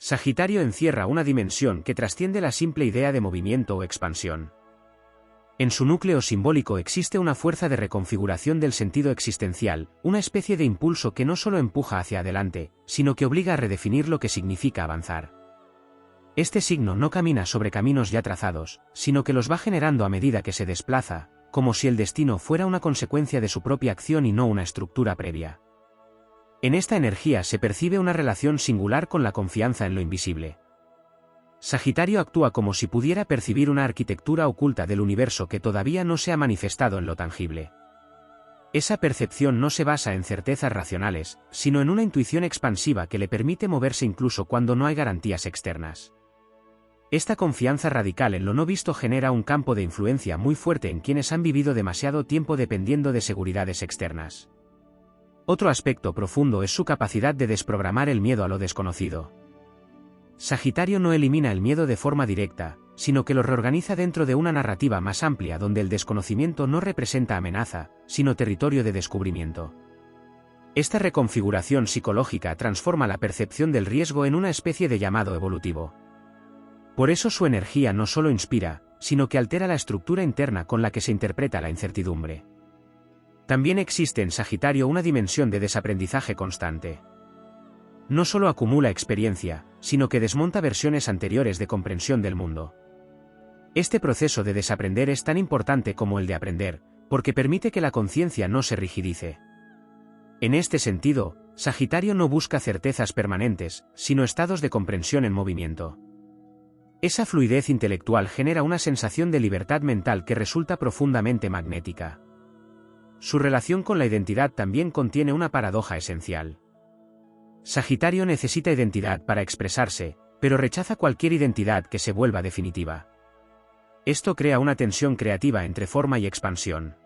Sagitario encierra una dimensión que trasciende la simple idea de movimiento o expansión. En su núcleo simbólico existe una fuerza de reconfiguración del sentido existencial, una especie de impulso que no solo empuja hacia adelante, sino que obliga a redefinir lo que significa avanzar. Este signo no camina sobre caminos ya trazados, sino que los va generando a medida que se desplaza, como si el destino fuera una consecuencia de su propia acción y no una estructura previa. En esta energía se percibe una relación singular con la confianza en lo invisible. Sagitario actúa como si pudiera percibir una arquitectura oculta del universo que todavía no se ha manifestado en lo tangible. Esa percepción no se basa en certezas racionales, sino en una intuición expansiva que le permite moverse incluso cuando no hay garantías externas. Esta confianza radical en lo no visto genera un campo de influencia muy fuerte en quienes han vivido demasiado tiempo dependiendo de seguridades externas. Otro aspecto profundo es su capacidad de desprogramar el miedo a lo desconocido. Sagitario no elimina el miedo de forma directa, sino que lo reorganiza dentro de una narrativa más amplia donde el desconocimiento no representa amenaza, sino territorio de descubrimiento. Esta reconfiguración psicológica transforma la percepción del riesgo en una especie de llamado evolutivo. Por eso su energía no solo inspira, sino que altera la estructura interna con la que se interpreta la incertidumbre. También existe en Sagitario una dimensión de desaprendizaje constante. No solo acumula experiencia, sino que desmonta versiones anteriores de comprensión del mundo. Este proceso de desaprender es tan importante como el de aprender, porque permite que la conciencia no se rigidice. En este sentido, Sagitario no busca certezas permanentes, sino estados de comprensión en movimiento. Esa fluidez intelectual genera una sensación de libertad mental que resulta profundamente magnética. Su relación con la identidad también contiene una paradoja esencial. Sagitario necesita identidad para expresarse, pero rechaza cualquier identidad que se vuelva definitiva. Esto crea una tensión creativa entre forma y expansión.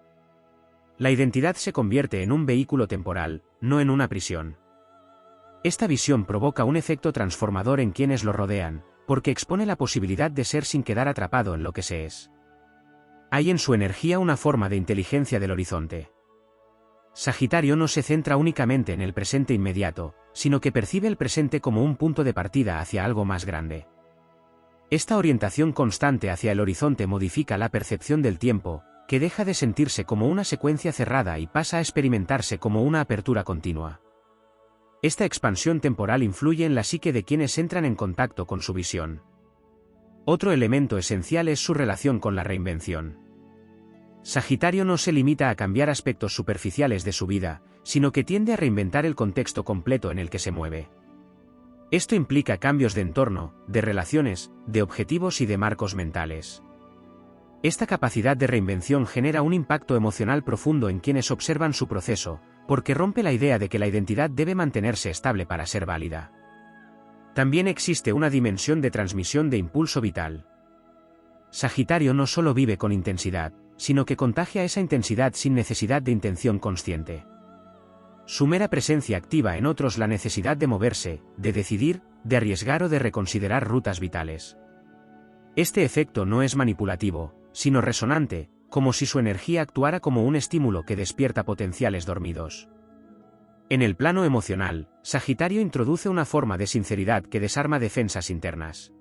La identidad se convierte en un vehículo temporal, no en una prisión. Esta visión provoca un efecto transformador en quienes lo rodean, porque expone la posibilidad de ser sin quedar atrapado en lo que se es. Hay en su energía una forma de inteligencia del horizonte. Sagitario no se centra únicamente en el presente inmediato, sino que percibe el presente como un punto de partida hacia algo más grande. Esta orientación constante hacia el horizonte modifica la percepción del tiempo, que deja de sentirse como una secuencia cerrada y pasa a experimentarse como una apertura continua. Esta expansión temporal influye en la psique de quienes entran en contacto con su visión. Otro elemento esencial es su relación con la reinvención. Sagitario no se limita a cambiar aspectos superficiales de su vida, sino que tiende a reinventar el contexto completo en el que se mueve. Esto implica cambios de entorno, de relaciones, de objetivos y de marcos mentales. Esta capacidad de reinvención genera un impacto emocional profundo en quienes observan su proceso, porque rompe la idea de que la identidad debe mantenerse estable para ser válida. También existe una dimensión de transmisión de impulso vital. Sagitario no solo vive con intensidad, sino que contagia esa intensidad sin necesidad de intención consciente. Su mera presencia activa en otros la necesidad de moverse, de decidir, de arriesgar o de reconsiderar rutas vitales. Este efecto no es manipulativo, sino resonante, como si su energía actuara como un estímulo que despierta potenciales dormidos. En el plano emocional, Sagitario introduce una forma de sinceridad que desarma defensas internas.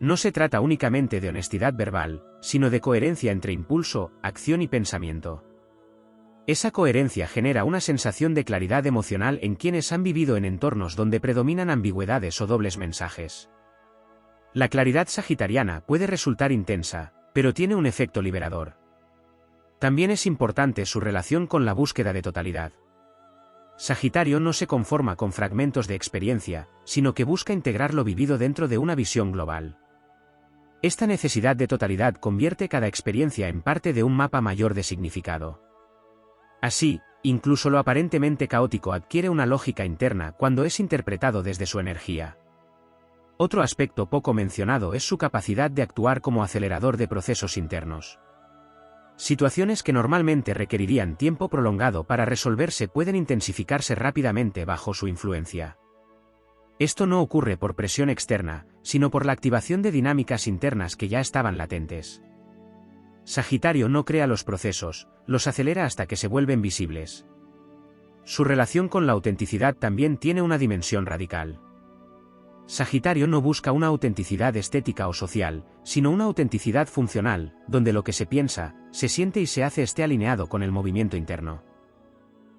No se trata únicamente de honestidad verbal, sino de coherencia entre impulso, acción y pensamiento. Esa coherencia genera una sensación de claridad emocional en quienes han vivido en entornos donde predominan ambigüedades o dobles mensajes. La claridad sagitariana puede resultar intensa, pero tiene un efecto liberador. También es importante su relación con la búsqueda de totalidad. Sagitario no se conforma con fragmentos de experiencia, sino que busca integrar lo vivido dentro de una visión global. Esta necesidad de totalidad convierte cada experiencia en parte de un mapa mayor de significado. Así, incluso lo aparentemente caótico adquiere una lógica interna cuando es interpretado desde su energía. Otro aspecto poco mencionado es su capacidad de actuar como acelerador de procesos internos. Situaciones que normalmente requerirían tiempo prolongado para resolverse pueden intensificarse rápidamente bajo su influencia. Esto no ocurre por presión externa, sino por la activación de dinámicas internas que ya estaban latentes. Sagitario no crea los procesos, los acelera hasta que se vuelven visibles. Su relación con la autenticidad también tiene una dimensión radical. Sagitario no busca una autenticidad estética o social, sino una autenticidad funcional, donde lo que se piensa, se siente y se hace esté alineado con el movimiento interno.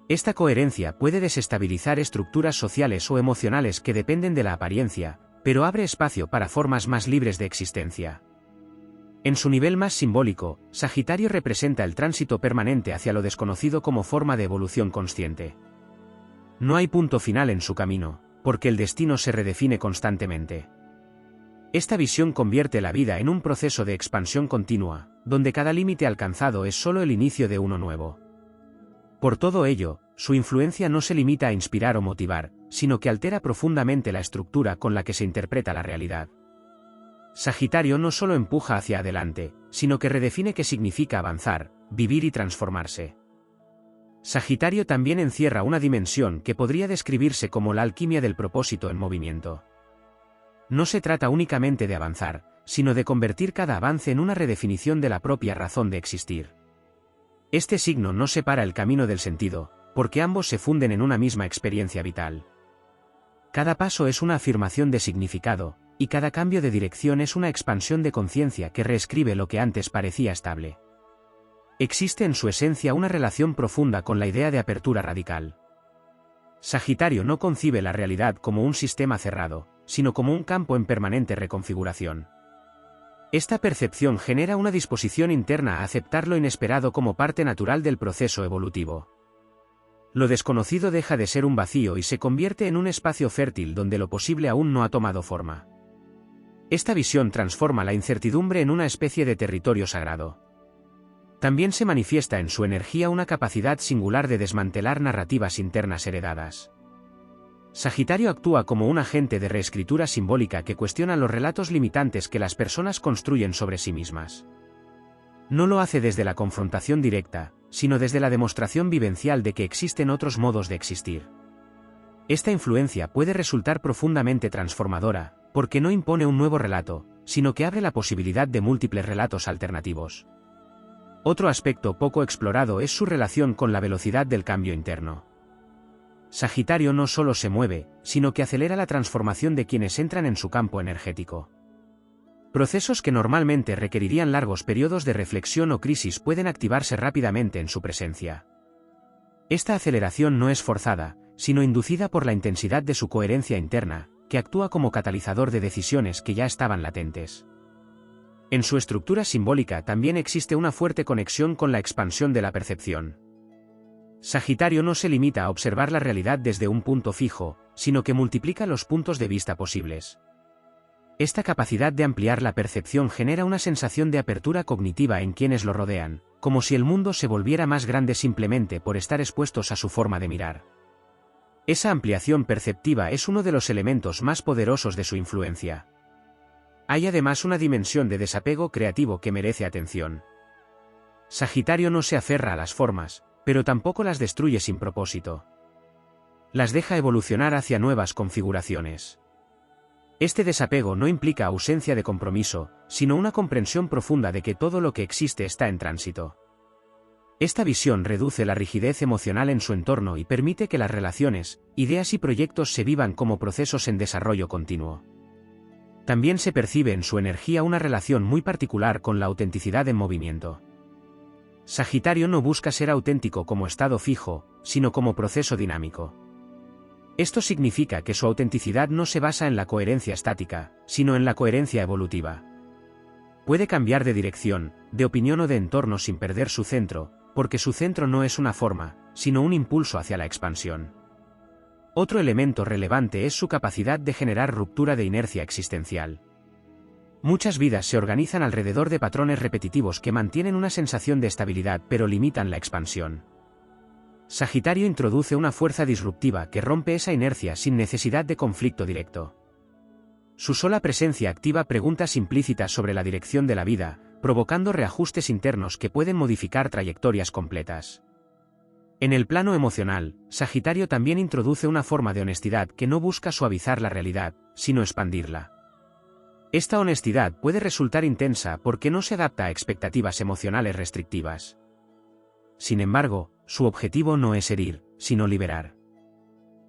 Esta coherencia puede desestabilizar estructuras sociales o emocionales que dependen de la apariencia, pero abre espacio para formas más libres de existencia. En su nivel más simbólico, Sagitario representa el tránsito permanente hacia lo desconocido como forma de evolución consciente. No hay punto final en su camino, porque el destino se redefine constantemente. Esta visión convierte la vida en un proceso de expansión continua, donde cada límite alcanzado es solo el inicio de uno nuevo. Por todo ello, su influencia no se limita a inspirar o motivar, sino que altera profundamente la estructura con la que se interpreta la realidad. Sagitario no solo empuja hacia adelante, sino que redefine qué significa avanzar, vivir y transformarse. Sagitario también encierra una dimensión que podría describirse como la alquimia del propósito en movimiento. No se trata únicamente de avanzar, sino de convertir cada avance en una redefinición de la propia razón de existir. Este signo no separa el camino del sentido, porque ambos se funden en una misma experiencia vital. Cada paso es una afirmación de significado, y cada cambio de dirección es una expansión de conciencia que reescribe lo que antes parecía estable. Existe en su esencia una relación profunda con la idea de apertura radical. Sagitario no concibe la realidad como un sistema cerrado, sino como un campo en permanente reconfiguración. Esta percepción genera una disposición interna a aceptar lo inesperado como parte natural del proceso evolutivo. Lo desconocido deja de ser un vacío y se convierte en un espacio fértil donde lo posible aún no ha tomado forma. Esta visión transforma la incertidumbre en una especie de territorio sagrado. También se manifiesta en su energía una capacidad singular de desmantelar narrativas internas heredadas. Sagitario actúa como un agente de reescritura simbólica que cuestiona los relatos limitantes que las personas construyen sobre sí mismas. No lo hace desde la confrontación directa, sino desde la demostración vivencial de que existen otros modos de existir. Esta influencia puede resultar profundamente transformadora, porque no impone un nuevo relato, sino que abre la posibilidad de múltiples relatos alternativos. Otro aspecto poco explorado es su relación con la velocidad del cambio interno. Sagitario no solo se mueve, sino que acelera la transformación de quienes entran en su campo energético. Procesos que normalmente requerirían largos periodos de reflexión o crisis pueden activarse rápidamente en su presencia. Esta aceleración no es forzada, sino inducida por la intensidad de su coherencia interna, que actúa como catalizador de decisiones que ya estaban latentes. En su estructura simbólica también existe una fuerte conexión con la expansión de la percepción. Sagitario no se limita a observar la realidad desde un punto fijo, sino que multiplica los puntos de vista posibles. Esta capacidad de ampliar la percepción genera una sensación de apertura cognitiva en quienes lo rodean, como si el mundo se volviera más grande simplemente por estar expuestos a su forma de mirar. Esa ampliación perceptiva es uno de los elementos más poderosos de su influencia. Hay además una dimensión de desapego creativo que merece atención. Sagitario no se aferra a las formas, pero tampoco las destruye sin propósito. Las deja evolucionar hacia nuevas configuraciones. Este desapego no implica ausencia de compromiso, sino una comprensión profunda de que todo lo que existe está en tránsito. Esta visión reduce la rigidez emocional en su entorno y permite que las relaciones, ideas y proyectos se vivan como procesos en desarrollo continuo. También se percibe en su energía una relación muy particular con la autenticidad en movimiento. Sagitario no busca ser auténtico como estado fijo, sino como proceso dinámico. Esto significa que su autenticidad no se basa en la coherencia estática, sino en la coherencia evolutiva. Puede cambiar de dirección, de opinión o de entorno sin perder su centro, porque su centro no es una forma, sino un impulso hacia la expansión. Otro elemento relevante es su capacidad de generar ruptura de inercia existencial. Muchas vidas se organizan alrededor de patrones repetitivos que mantienen una sensación de estabilidad pero limitan la expansión. Sagitario introduce una fuerza disruptiva que rompe esa inercia sin necesidad de conflicto directo. Su sola presencia activa preguntas implícitas sobre la dirección de la vida, provocando reajustes internos que pueden modificar trayectorias completas. En el plano emocional, Sagitario también introduce una forma de honestidad que no busca suavizar la realidad, sino expandirla. Esta honestidad puede resultar intensa porque no se adapta a expectativas emocionales restrictivas. Sin embargo, su objetivo no es herir, sino liberar.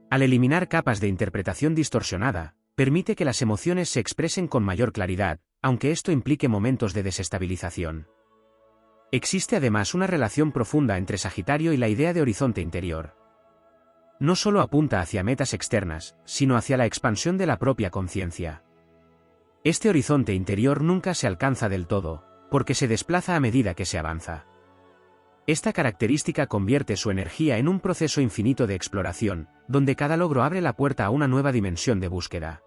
Al eliminar capas de interpretación distorsionada, permite que las emociones se expresen con mayor claridad, aunque esto implique momentos de desestabilización. Existe además una relación profunda entre Sagitario y la idea de horizonte interior. No solo apunta hacia metas externas, sino hacia la expansión de la propia conciencia. Este horizonte interior nunca se alcanza del todo, porque se desplaza a medida que se avanza. Esta característica convierte su energía en un proceso infinito de exploración, donde cada logro abre la puerta a una nueva dimensión de búsqueda.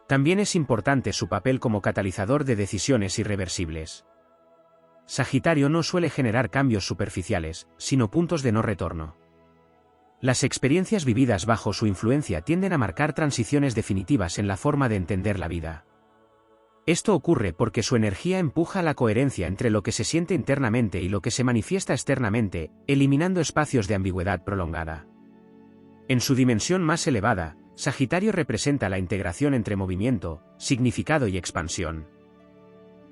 También es importante su papel como catalizador de decisiones irreversibles. Sagitario no suele generar cambios superficiales, sino puntos de no retorno. Las experiencias vividas bajo su influencia tienden a marcar transiciones definitivas en la forma de entender la vida. Esto ocurre porque su energía empuja la coherencia entre lo que se siente internamente y lo que se manifiesta externamente, eliminando espacios de ambigüedad prolongada. En su dimensión más elevada, Sagitario representa la integración entre movimiento, significado y expansión.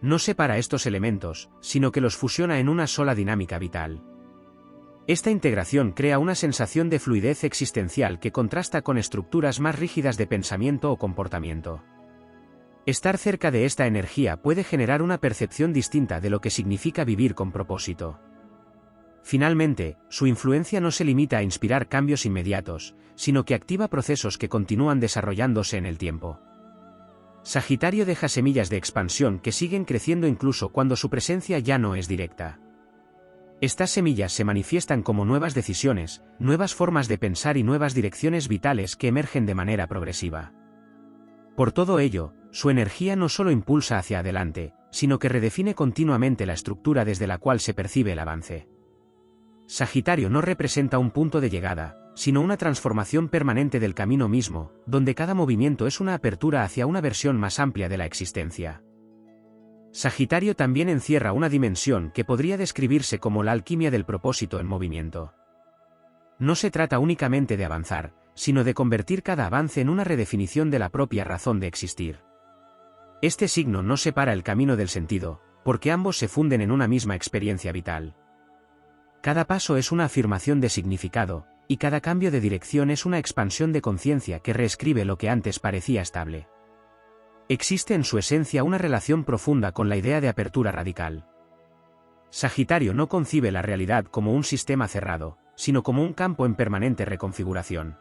No separa estos elementos, sino que los fusiona en una sola dinámica vital. Esta integración crea una sensación de fluidez existencial que contrasta con estructuras más rígidas de pensamiento o comportamiento. Estar cerca de esta energía puede generar una percepción distinta de lo que significa vivir con propósito. Finalmente, su influencia no se limita a inspirar cambios inmediatos, sino que activa procesos que continúan desarrollándose en el tiempo. Sagitario deja semillas de expansión que siguen creciendo incluso cuando su presencia ya no es directa. Estas semillas se manifiestan como nuevas decisiones, nuevas formas de pensar y nuevas direcciones vitales que emergen de manera progresiva. Por todo ello, su energía no solo impulsa hacia adelante, sino que redefine continuamente la estructura desde la cual se percibe el avance. Sagitario no representa un punto de llegada, sino una transformación permanente del camino mismo, donde cada movimiento es una apertura hacia una versión más amplia de la existencia. Sagitario también encierra una dimensión que podría describirse como la alquimia del propósito en movimiento. No se trata únicamente de avanzar, sino de convertir cada avance en una redefinición de la propia razón de existir. Este signo no separa el camino del sentido, porque ambos se funden en una misma experiencia vital. Cada paso es una afirmación de significado, y cada cambio de dirección es una expansión de conciencia que reescribe lo que antes parecía estable. Existe en su esencia una relación profunda con la idea de apertura radical. Sagitario no concibe la realidad como un sistema cerrado, sino como un campo en permanente reconfiguración.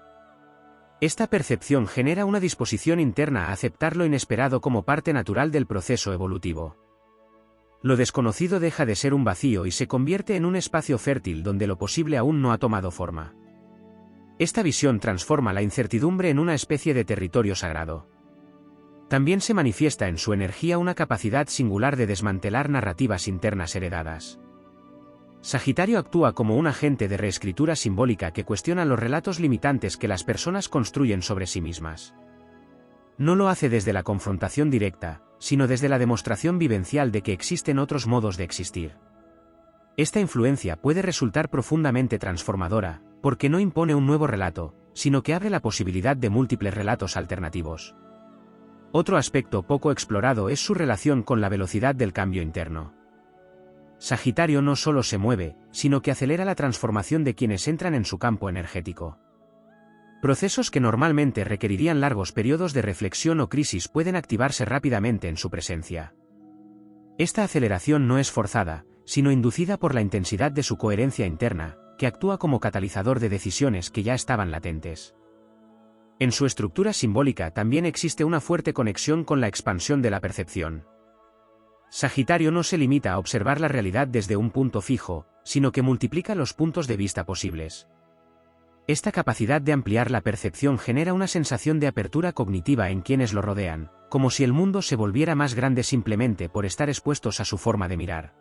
Esta percepción genera una disposición interna a aceptar lo inesperado como parte natural del proceso evolutivo. Lo desconocido deja de ser un vacío y se convierte en un espacio fértil donde lo posible aún no ha tomado forma. Esta visión transforma la incertidumbre en una especie de territorio sagrado. También se manifiesta en su energía una capacidad singular de desmantelar narrativas internas heredadas. Sagitario actúa como un agente de reescritura simbólica que cuestiona los relatos limitantes que las personas construyen sobre sí mismas. No lo hace desde la confrontación directa, sino desde la demostración vivencial de que existen otros modos de existir. Esta influencia puede resultar profundamente transformadora, porque no impone un nuevo relato, sino que abre la posibilidad de múltiples relatos alternativos. Otro aspecto poco explorado es su relación con la velocidad del cambio interno. Sagitario no solo se mueve, sino que acelera la transformación de quienes entran en su campo energético. Procesos que normalmente requerirían largos periodos de reflexión o crisis pueden activarse rápidamente en su presencia. Esta aceleración no es forzada, sino inducida por la intensidad de su coherencia interna, que actúa como catalizador de decisiones que ya estaban latentes. En su estructura simbólica también existe una fuerte conexión con la expansión de la percepción. Sagitario no se limita a observar la realidad desde un punto fijo, sino que multiplica los puntos de vista posibles. Esta capacidad de ampliar la percepción genera una sensación de apertura cognitiva en quienes lo rodean, como si el mundo se volviera más grande simplemente por estar expuestos a su forma de mirar.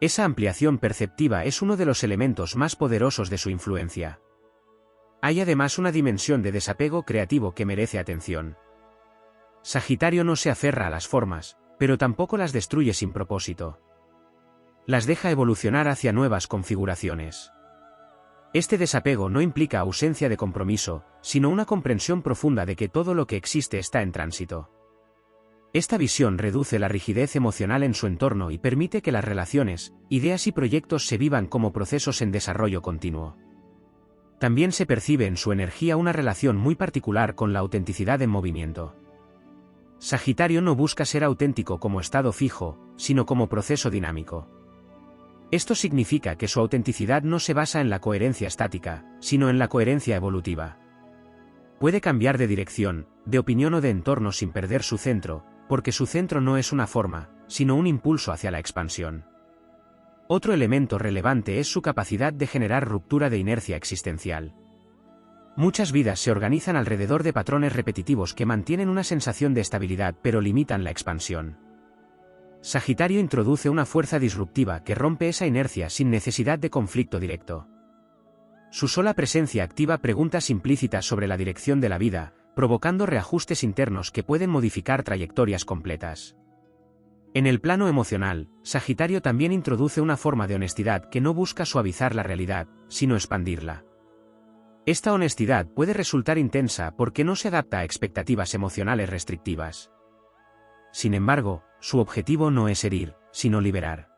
Esa ampliación perceptiva es uno de los elementos más poderosos de su influencia. Hay además una dimensión de desapego creativo que merece atención. Sagitario no se aferra a las formas, pero tampoco las destruye sin propósito. Las deja evolucionar hacia nuevas configuraciones. Este desapego no implica ausencia de compromiso, sino una comprensión profunda de que todo lo que existe está en tránsito. Esta visión reduce la rigidez emocional en su entorno y permite que las relaciones, ideas y proyectos se vivan como procesos en desarrollo continuo. También se percibe en su energía una relación muy particular con la autenticidad en movimiento. Sagitario no busca ser auténtico como estado fijo, sino como proceso dinámico. Esto significa que su autenticidad no se basa en la coherencia estática, sino en la coherencia evolutiva. Puede cambiar de dirección, de opinión o de entorno sin perder su centro, porque su centro no es una forma, sino un impulso hacia la expansión. Otro elemento relevante es su capacidad de generar ruptura de inercia existencial. Muchas vidas se organizan alrededor de patrones repetitivos que mantienen una sensación de estabilidad pero limitan la expansión. Sagitario introduce una fuerza disruptiva que rompe esa inercia sin necesidad de conflicto directo. Su sola presencia activa preguntas implícitas sobre la dirección de la vida, provocando reajustes internos que pueden modificar trayectorias completas. En el plano emocional, Sagitario también introduce una forma de honestidad que no busca suavizar la realidad, sino expandirla. Esta honestidad puede resultar intensa porque no se adapta a expectativas emocionales restrictivas. Sin embargo, su objetivo no es herir, sino liberar.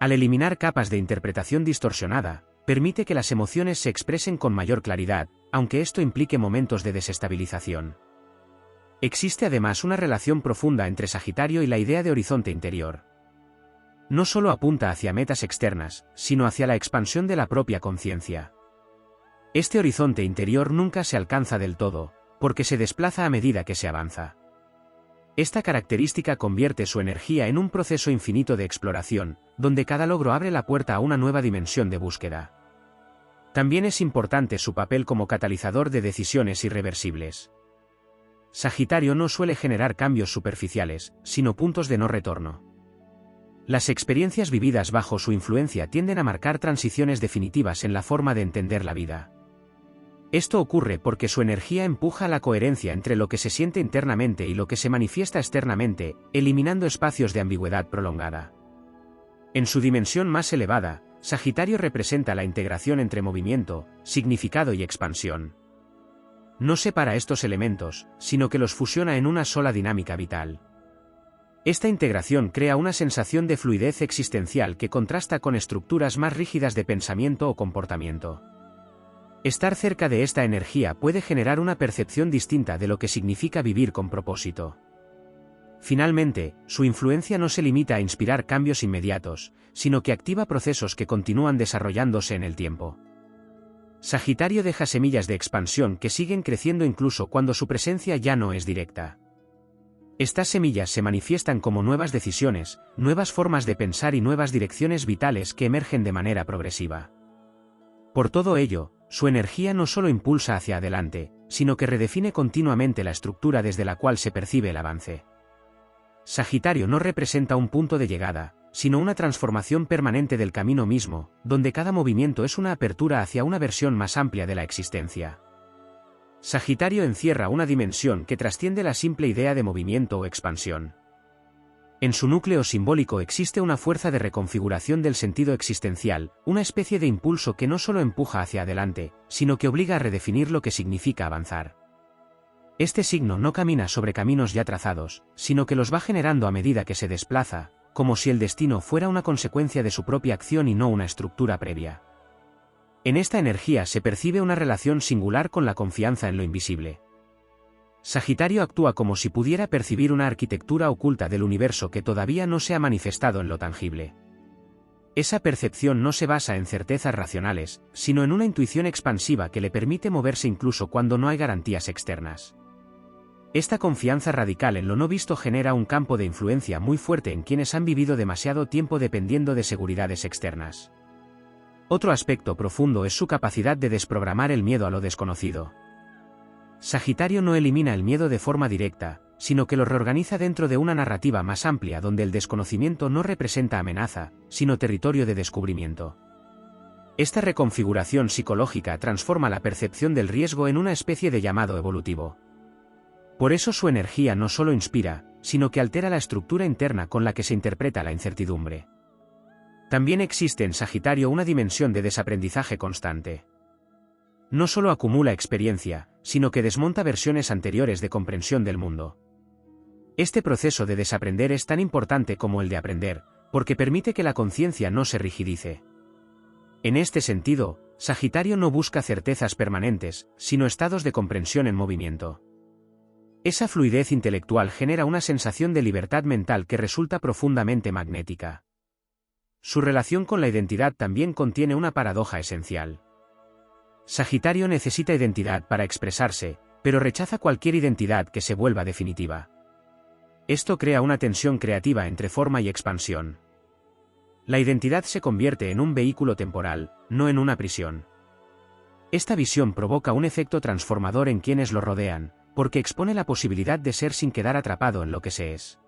Al eliminar capas de interpretación distorsionada, permite que las emociones se expresen con mayor claridad, aunque esto implique momentos de desestabilización. Existe además una relación profunda entre Sagitario y la idea de horizonte interior. No solo apunta hacia metas externas, sino hacia la expansión de la propia conciencia. Este horizonte interior nunca se alcanza del todo, porque se desplaza a medida que se avanza. Esta característica convierte su energía en un proceso infinito de exploración, donde cada logro abre la puerta a una nueva dimensión de búsqueda. También es importante su papel como catalizador de decisiones irreversibles. Sagitario no suele generar cambios superficiales, sino puntos de no retorno. Las experiencias vividas bajo su influencia tienden a marcar transiciones definitivas en la forma de entender la vida. Esto ocurre porque su energía empuja la coherencia entre lo que se siente internamente y lo que se manifiesta externamente, eliminando espacios de ambigüedad prolongada. En su dimensión más elevada, Sagitario representa la integración entre movimiento, significado y expansión. No separa estos elementos, sino que los fusiona en una sola dinámica vital. Esta integración crea una sensación de fluidez existencial que contrasta con estructuras más rígidas de pensamiento o comportamiento. Estar cerca de esta energía puede generar una percepción distinta de lo que significa vivir con propósito. Finalmente, su influencia no se limita a inspirar cambios inmediatos, sino que activa procesos que continúan desarrollándose en el tiempo. Sagitario deja semillas de expansión que siguen creciendo incluso cuando su presencia ya no es directa. Estas semillas se manifiestan como nuevas decisiones, nuevas formas de pensar y nuevas direcciones vitales que emergen de manera progresiva. Por todo ello, su energía no solo impulsa hacia adelante, sino que redefine continuamente la estructura desde la cual se percibe el avance. Sagitario no representa un punto de llegada, sino una transformación permanente del camino mismo, donde cada movimiento es una apertura hacia una versión más amplia de la existencia. Sagitario encierra una dimensión que trasciende la simple idea de movimiento o expansión. En su núcleo simbólico existe una fuerza de reconfiguración del sentido existencial, una especie de impulso que no solo empuja hacia adelante, sino que obliga a redefinir lo que significa avanzar. Este signo no camina sobre caminos ya trazados, sino que los va generando a medida que se desplaza, como si el destino fuera una consecuencia de su propia acción y no una estructura previa. En esta energía se percibe una relación singular con la confianza en lo invisible. Sagitario actúa como si pudiera percibir una arquitectura oculta del universo que todavía no se ha manifestado en lo tangible. Esa percepción no se basa en certezas racionales, sino en una intuición expansiva que le permite moverse incluso cuando no hay garantías externas. Esta confianza radical en lo no visto genera un campo de influencia muy fuerte en quienes han vivido demasiado tiempo dependiendo de seguridades externas. Otro aspecto profundo es su capacidad de desprogramar el miedo a lo desconocido. Sagitario no elimina el miedo de forma directa, sino que lo reorganiza dentro de una narrativa más amplia donde el desconocimiento no representa amenaza, sino territorio de descubrimiento. Esta reconfiguración psicológica transforma la percepción del riesgo en una especie de llamado evolutivo. Por eso su energía no solo inspira, sino que altera la estructura interna con la que se interpreta la incertidumbre. También existe en Sagitario una dimensión de desaprendizaje constante. No solo acumula experiencia, sino que desmonta versiones anteriores de comprensión del mundo. Este proceso de desaprender es tan importante como el de aprender, porque permite que la conciencia no se rigidice. En este sentido, Sagitario no busca certezas permanentes, sino estados de comprensión en movimiento. Esa fluidez intelectual genera una sensación de libertad mental que resulta profundamente magnética. Su relación con la identidad también contiene una paradoja esencial. Sagitario necesita identidad para expresarse, pero rechaza cualquier identidad que se vuelva definitiva. Esto crea una tensión creativa entre forma y expansión. La identidad se convierte en un vehículo temporal, no en una prisión. Esta visión provoca un efecto transformador en quienes lo rodean, porque expone la posibilidad de ser sin quedar atrapado en lo que se es.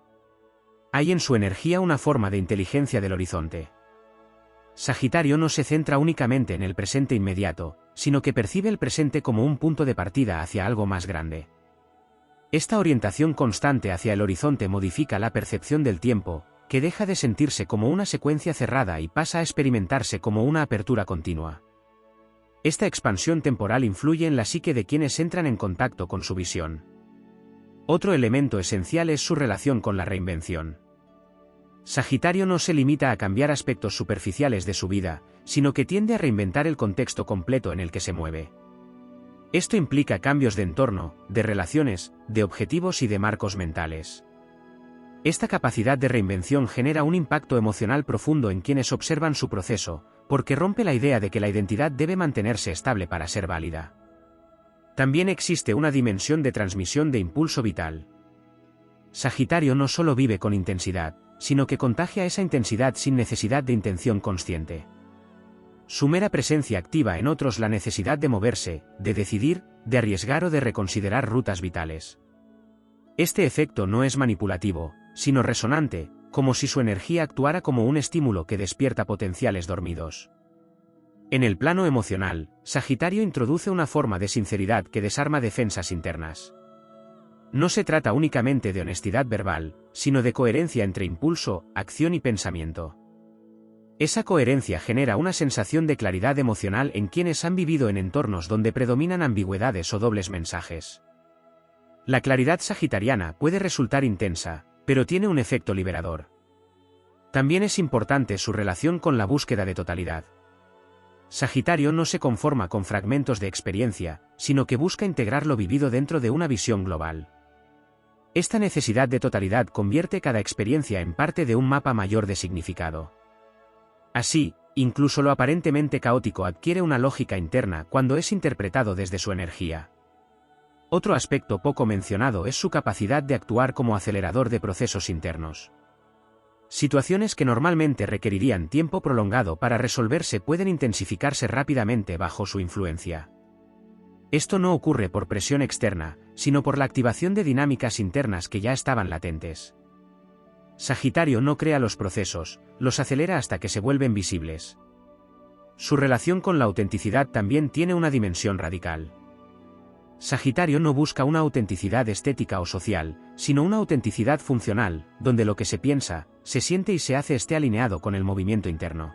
Hay en su energía una forma de inteligencia del horizonte. Sagitario no se centra únicamente en el presente inmediato, sino que percibe el presente como un punto de partida hacia algo más grande. Esta orientación constante hacia el horizonte modifica la percepción del tiempo, que deja de sentirse como una secuencia cerrada y pasa a experimentarse como una apertura continua. Esta expansión temporal influye en la psique de quienes entran en contacto con su visión. Otro elemento esencial es su relación con la reinvención. Sagitario no se limita a cambiar aspectos superficiales de su vida, sino que tiende a reinventar el contexto completo en el que se mueve. Esto implica cambios de entorno, de relaciones, de objetivos y de marcos mentales. Esta capacidad de reinvención genera un impacto emocional profundo en quienes observan su proceso, porque rompe la idea de que la identidad debe mantenerse estable para ser válida. También existe una dimensión de transmisión de impulso vital. Sagitario no solo vive con intensidad, sino que contagia esa intensidad sin necesidad de intención consciente. Su mera presencia activa en otros la necesidad de moverse, de decidir, de arriesgar o de reconsiderar rutas vitales. Este efecto no es manipulativo, sino resonante, como si su energía actuara como un estímulo que despierta potenciales dormidos. En el plano emocional, Sagitario introduce una forma de sinceridad que desarma defensas internas. No se trata únicamente de honestidad verbal, sino de coherencia entre impulso, acción y pensamiento. Esa coherencia genera una sensación de claridad emocional en quienes han vivido en entornos donde predominan ambigüedades o dobles mensajes. La claridad sagitariana puede resultar intensa, pero tiene un efecto liberador. También es importante su relación con la búsqueda de totalidad. Sagitario no se conforma con fragmentos de experiencia, sino que busca integrar lo vivido dentro de una visión global. Esta necesidad de totalidad convierte cada experiencia en parte de un mapa mayor de significado. Así, incluso lo aparentemente caótico adquiere una lógica interna cuando es interpretado desde su energía. Otro aspecto poco mencionado es su capacidad de actuar como acelerador de procesos internos. Situaciones que normalmente requerirían tiempo prolongado para resolverse pueden intensificarse rápidamente bajo su influencia. Esto no ocurre por presión externa, sino por la activación de dinámicas internas que ya estaban latentes. Sagitario no crea los procesos, los acelera hasta que se vuelven visibles. Su relación con la autenticidad también tiene una dimensión radical. Sagitario no busca una autenticidad estética o social, sino una autenticidad funcional, donde lo que se piensa, se siente y se hace esté alineado con el movimiento interno.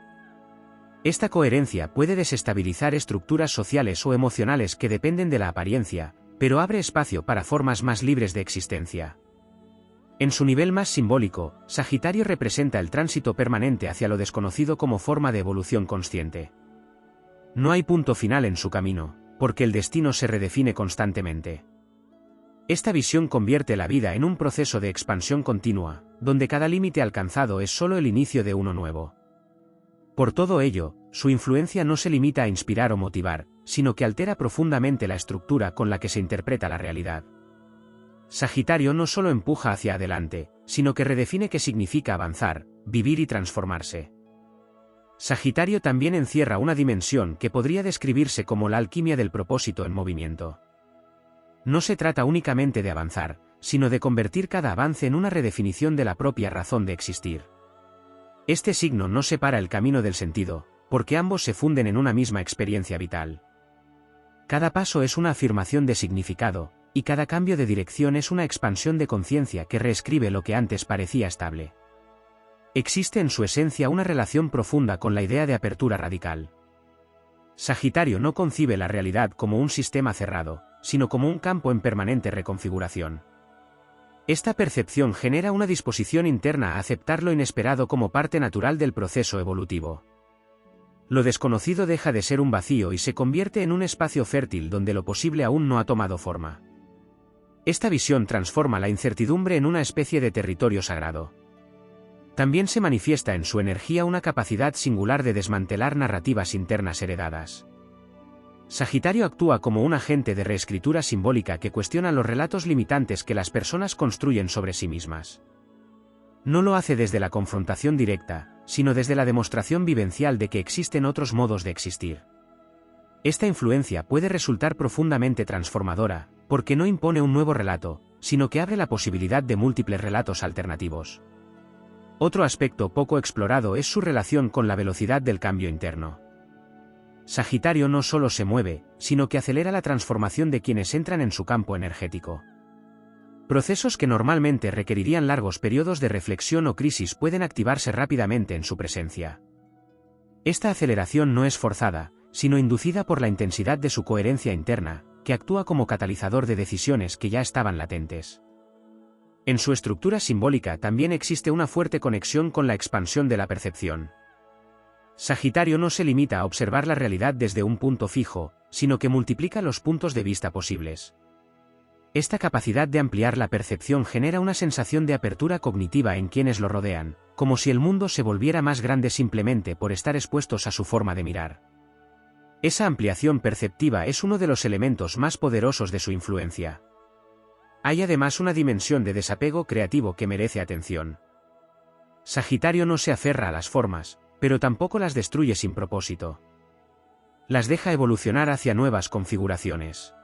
Esta coherencia puede desestabilizar estructuras sociales o emocionales que dependen de la apariencia, pero abre espacio para formas más libres de existencia. En su nivel más simbólico, Sagitario representa el tránsito permanente hacia lo desconocido como forma de evolución consciente. No hay punto final en su camino, porque el destino se redefine constantemente. Esta visión convierte la vida en un proceso de expansión continua, donde cada límite alcanzado es solo el inicio de uno nuevo. Por todo ello, su influencia no se limita a inspirar o motivar, sino que altera profundamente la estructura con la que se interpreta la realidad. Sagitario no solo empuja hacia adelante, sino que redefine qué significa avanzar, vivir y transformarse. Sagitario también encierra una dimensión que podría describirse como la alquimia del propósito en movimiento. No se trata únicamente de avanzar, sino de convertir cada avance en una redefinición de la propia razón de existir. Este signo no separa el camino del sentido, porque ambos se funden en una misma experiencia vital. Cada paso es una afirmación de significado, y cada cambio de dirección es una expansión de conciencia que reescribe lo que antes parecía estable. Existe en su esencia una relación profunda con la idea de apertura radical. Sagitario no concibe la realidad como un sistema cerrado, sino como un campo en permanente reconfiguración. Esta percepción genera una disposición interna a aceptar lo inesperado como parte natural del proceso evolutivo. Lo desconocido deja de ser un vacío y se convierte en un espacio fértil donde lo posible aún no ha tomado forma. Esta visión transforma la incertidumbre en una especie de territorio sagrado. También se manifiesta en su energía una capacidad singular de desmantelar narrativas internas heredadas. Sagitario actúa como un agente de reescritura simbólica que cuestiona los relatos limitantes que las personas construyen sobre sí mismas. No lo hace desde la confrontación directa, sino desde la demostración vivencial de que existen otros modos de existir. Esta influencia puede resultar profundamente transformadora, porque no impone un nuevo relato, sino que abre la posibilidad de múltiples relatos alternativos. Otro aspecto poco explorado es su relación con la velocidad del cambio interno. Sagitario no solo se mueve, sino que acelera la transformación de quienes entran en su campo energético. Procesos que normalmente requerirían largos periodos de reflexión o crisis pueden activarse rápidamente en su presencia. Esta aceleración no es forzada, sino inducida por la intensidad de su coherencia interna, que actúa como catalizador de decisiones que ya estaban latentes. En su estructura simbólica también existe una fuerte conexión con la expansión de la percepción. Sagitario no se limita a observar la realidad desde un punto fijo, sino que multiplica los puntos de vista posibles. Esta capacidad de ampliar la percepción genera una sensación de apertura cognitiva en quienes lo rodean, como si el mundo se volviera más grande simplemente por estar expuestos a su forma de mirar. Esa ampliación perceptiva es uno de los elementos más poderosos de su influencia. Hay además una dimensión de desapego creativo que merece atención. Sagitario no se aferra a las formas, pero tampoco las destruye sin propósito. Las deja evolucionar hacia nuevas configuraciones.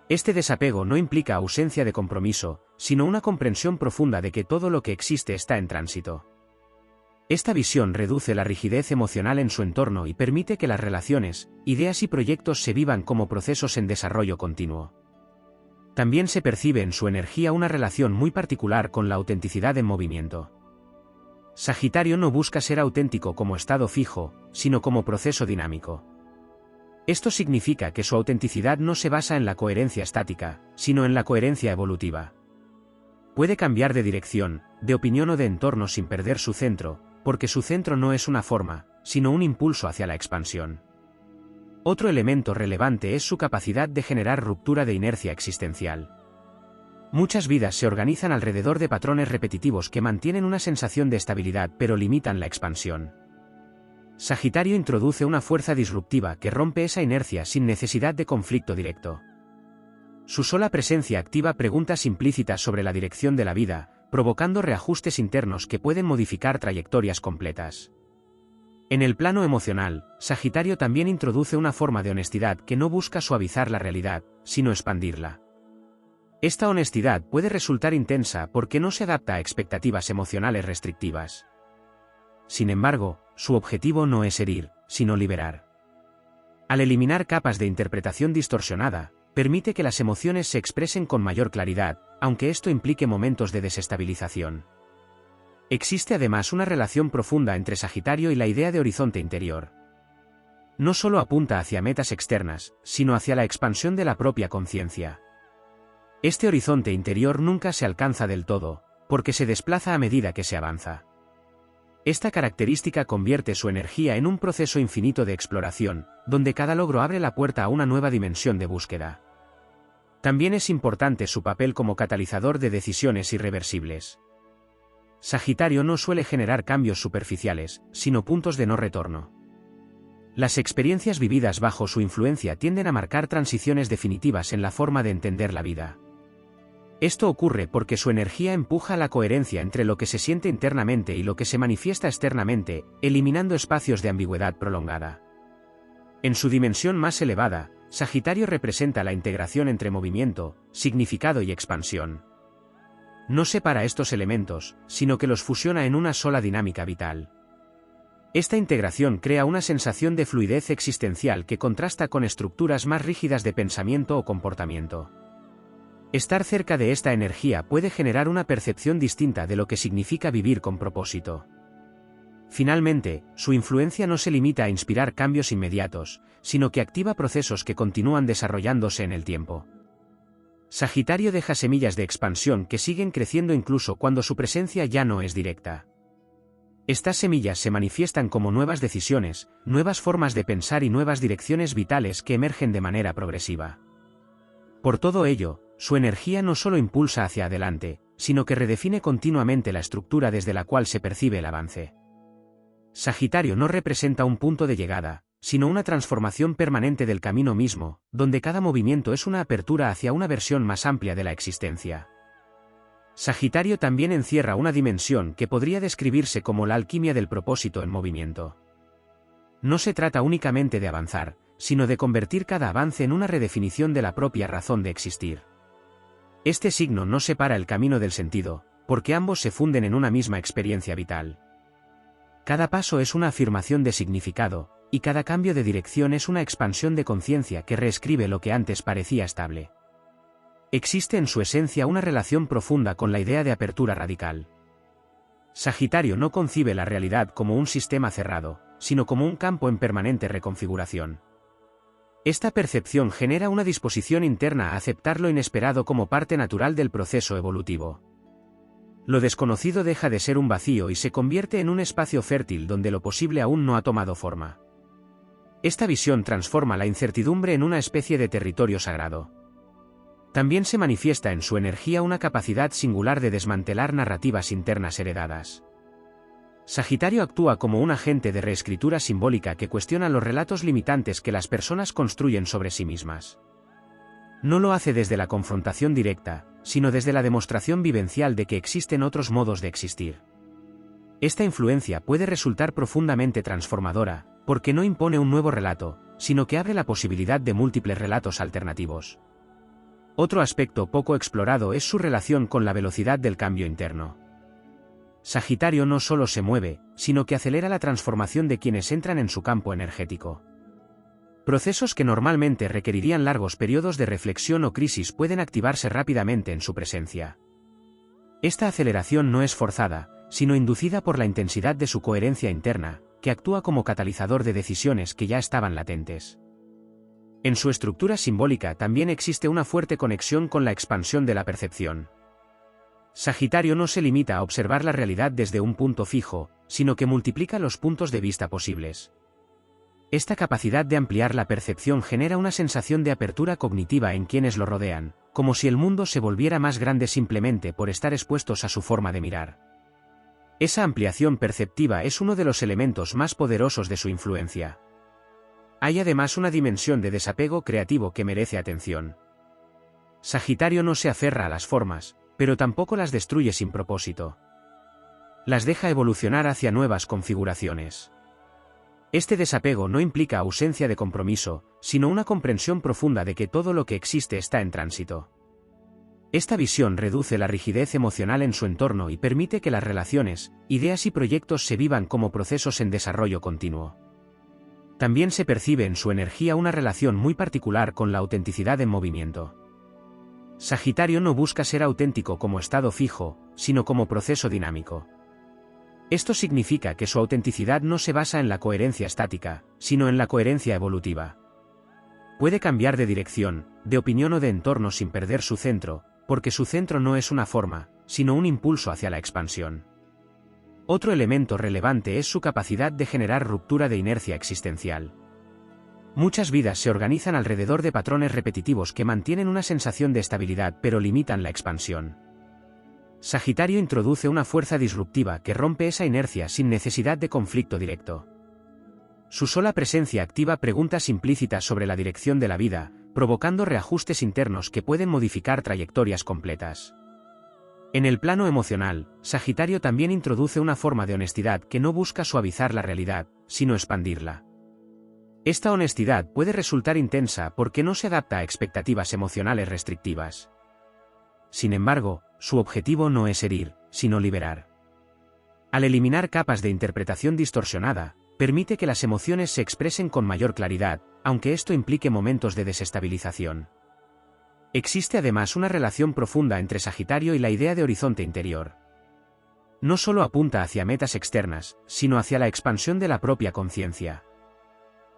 Este desapego no implica ausencia de compromiso, sino una comprensión profunda de que todo lo que existe está en tránsito. Esta visión reduce la rigidez emocional en su entorno y permite que las relaciones, ideas y proyectos se vivan como procesos en desarrollo continuo. También se percibe en su energía una relación muy particular con la autenticidad en movimiento. Sagitario no busca ser auténtico como estado fijo, sino como proceso dinámico. Esto significa que su autenticidad no se basa en la coherencia estática, sino en la coherencia evolutiva. Puede cambiar de dirección, de opinión o de entorno sin perder su centro, porque su centro no es una forma, sino un impulso hacia la expansión. Otro elemento relevante es su capacidad de generar ruptura de inercia existencial. Muchas vidas se organizan alrededor de patrones repetitivos que mantienen una sensación de estabilidad pero limitan la expansión. Sagitario introduce una fuerza disruptiva que rompe esa inercia sin necesidad de conflicto directo. Su sola presencia activa preguntas implícitas sobre la dirección de la vida, provocando reajustes internos que pueden modificar trayectorias completas. En el plano emocional, Sagitario también introduce una forma de honestidad que no busca suavizar la realidad, sino expandirla. Esta honestidad puede resultar intensa porque no se adapta a expectativas emocionales restrictivas. Sin embargo, su objetivo no es herir, sino liberar. Al eliminar capas de interpretación distorsionada, permite que las emociones se expresen con mayor claridad, aunque esto implique momentos de desestabilización. Existe además una relación profunda entre Sagitario y la idea de horizonte interior. No solo apunta hacia metas externas, sino hacia la expansión de la propia conciencia. Este horizonte interior nunca se alcanza del todo, porque se desplaza a medida que se avanza. Esta característica convierte su energía en un proceso infinito de exploración, donde cada logro abre la puerta a una nueva dimensión de búsqueda. También es importante su papel como catalizador de decisiones irreversibles. Sagitario no suele generar cambios superficiales, sino puntos de no retorno. Las experiencias vividas bajo su influencia tienden a marcar transiciones definitivas en la forma de entender la vida. Esto ocurre porque su energía empuja la coherencia entre lo que se siente internamente y lo que se manifiesta externamente, eliminando espacios de ambigüedad prolongada. En su dimensión más elevada, Sagitario representa la integración entre movimiento, significado y expansión. No separa estos elementos, sino que los fusiona en una sola dinámica vital. Esta integración crea una sensación de fluidez existencial que contrasta con estructuras más rígidas de pensamiento o comportamiento. Estar cerca de esta energía puede generar una percepción distinta de lo que significa vivir con propósito. Finalmente, su influencia no se limita a inspirar cambios inmediatos, sino que activa procesos que continúan desarrollándose en el tiempo. Sagitario deja semillas de expansión que siguen creciendo incluso cuando su presencia ya no es directa. Estas semillas se manifiestan como nuevas decisiones, nuevas formas de pensar y nuevas direcciones vitales que emergen de manera progresiva. Por todo ello, su energía no solo impulsa hacia adelante, sino que redefine continuamente la estructura desde la cual se percibe el avance. Sagitario no representa un punto de llegada, sino una transformación permanente del camino mismo, donde cada movimiento es una apertura hacia una versión más amplia de la existencia. Sagitario también encierra una dimensión que podría describirse como la alquimia del propósito en movimiento. No se trata únicamente de avanzar, sino de convertir cada avance en una redefinición de la propia razón de existir. Este signo no separa el camino del sentido, porque ambos se funden en una misma experiencia vital. Cada paso es una afirmación de significado, y cada cambio de dirección es una expansión de conciencia que reescribe lo que antes parecía estable. Existe en su esencia una relación profunda con la idea de apertura radical. Sagitario no concibe la realidad como un sistema cerrado, sino como un campo en permanente reconfiguración. Esta percepción genera una disposición interna a aceptar lo inesperado como parte natural del proceso evolutivo. Lo desconocido deja de ser un vacío y se convierte en un espacio fértil donde lo posible aún no ha tomado forma. Esta visión transforma la incertidumbre en una especie de territorio sagrado. También se manifiesta en su energía una capacidad singular de desmantelar narrativas internas heredadas. Sagitario actúa como un agente de reescritura simbólica que cuestiona los relatos limitantes que las personas construyen sobre sí mismas. No lo hace desde la confrontación directa, sino desde la demostración vivencial de que existen otros modos de existir. Esta influencia puede resultar profundamente transformadora, porque no impone un nuevo relato, sino que abre la posibilidad de múltiples relatos alternativos. Otro aspecto poco explorado es su relación con la velocidad del cambio interno. Sagitario no solo se mueve, sino que acelera la transformación de quienes entran en su campo energético. Procesos que normalmente requerirían largos periodos de reflexión o crisis pueden activarse rápidamente en su presencia. Esta aceleración no es forzada, sino inducida por la intensidad de su coherencia interna, que actúa como catalizador de decisiones que ya estaban latentes. En su estructura simbólica también existe una fuerte conexión con la expansión de la percepción. Sagitario no se limita a observar la realidad desde un punto fijo, sino que multiplica los puntos de vista posibles. Esta capacidad de ampliar la percepción genera una sensación de apertura cognitiva en quienes lo rodean, como si el mundo se volviera más grande simplemente por estar expuestos a su forma de mirar. Esa ampliación perceptiva es uno de los elementos más poderosos de su influencia. Hay además una dimensión de desapego creativo que merece atención. Sagitario no se aferra a las formas, pero tampoco las destruye sin propósito. Las deja evolucionar hacia nuevas configuraciones. Este desapego no implica ausencia de compromiso, sino una comprensión profunda de que todo lo que existe está en tránsito. Esta visión reduce la rigidez emocional en su entorno y permite que las relaciones, ideas y proyectos se vivan como procesos en desarrollo continuo. También se percibe en su energía una relación muy particular con la autenticidad en movimiento. Sagitario no busca ser auténtico como estado fijo, sino como proceso dinámico. Esto significa que su autenticidad no se basa en la coherencia estática, sino en la coherencia evolutiva. Puede cambiar de dirección, de opinión o de entorno sin perder su centro, porque su centro no es una forma, sino un impulso hacia la expansión. Otro elemento relevante es su capacidad de generar ruptura de inercia existencial. Muchas vidas se organizan alrededor de patrones repetitivos que mantienen una sensación de estabilidad pero limitan la expansión. Sagitario introduce una fuerza disruptiva que rompe esa inercia sin necesidad de conflicto directo. Su sola presencia activa preguntas implícitas sobre la dirección de la vida, provocando reajustes internos que pueden modificar trayectorias completas. En el plano emocional, Sagitario también introduce una forma de honestidad que no busca suavizar la realidad, sino expandirla. Esta honestidad puede resultar intensa porque no se adapta a expectativas emocionales restrictivas. Sin embargo, su objetivo no es herir, sino liberar. Al eliminar capas de interpretación distorsionada, permite que las emociones se expresen con mayor claridad, aunque esto implique momentos de desestabilización. Existe además una relación profunda entre Sagitario y la idea de horizonte interior. No solo apunta hacia metas externas, sino hacia la expansión de la propia conciencia.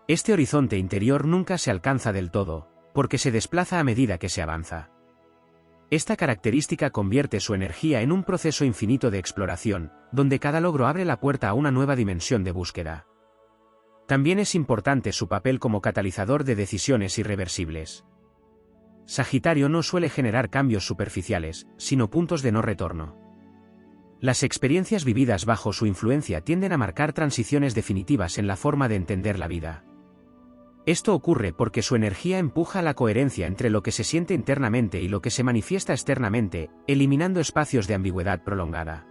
Este horizonte interior nunca se alcanza del todo, porque se desplaza a medida que se avanza. Esta característica convierte su energía en un proceso infinito de exploración, donde cada logro abre la puerta a una nueva dimensión de búsqueda. También es importante su papel como catalizador de decisiones irreversibles. Sagitario no suele generar cambios superficiales, sino puntos de no retorno. Las experiencias vividas bajo su influencia tienden a marcar transiciones definitivas en la forma de entender la vida. Esto ocurre porque su energía empuja la coherencia entre lo que se siente internamente y lo que se manifiesta externamente, eliminando espacios de ambigüedad prolongada.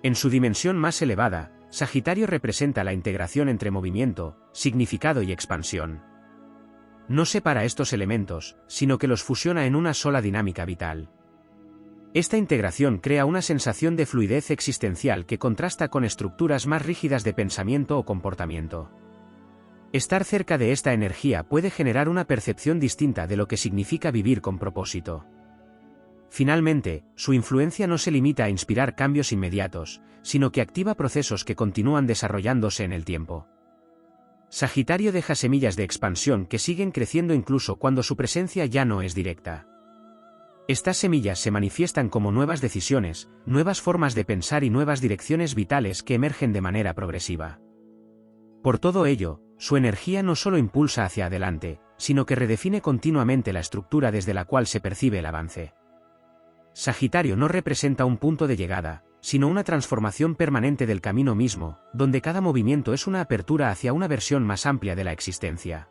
En su dimensión más elevada, Sagitario representa la integración entre movimiento, significado y expansión. No separa estos elementos, sino que los fusiona en una sola dinámica vital. Esta integración crea una sensación de fluidez existencial que contrasta con estructuras más rígidas de pensamiento o comportamiento. Estar cerca de esta energía puede generar una percepción distinta de lo que significa vivir con propósito. Finalmente, su influencia no se limita a inspirar cambios inmediatos, sino que activa procesos que continúan desarrollándose en el tiempo. Sagitario deja semillas de expansión que siguen creciendo incluso cuando su presencia ya no es directa. Estas semillas se manifiestan como nuevas decisiones, nuevas formas de pensar y nuevas direcciones vitales que emergen de manera progresiva. Por todo ello, su energía no solo impulsa hacia adelante, sino que redefine continuamente la estructura desde la cual se percibe el avance. Sagitario no representa un punto de llegada, sino una transformación permanente del camino mismo, donde cada movimiento es una apertura hacia una versión más amplia de la existencia.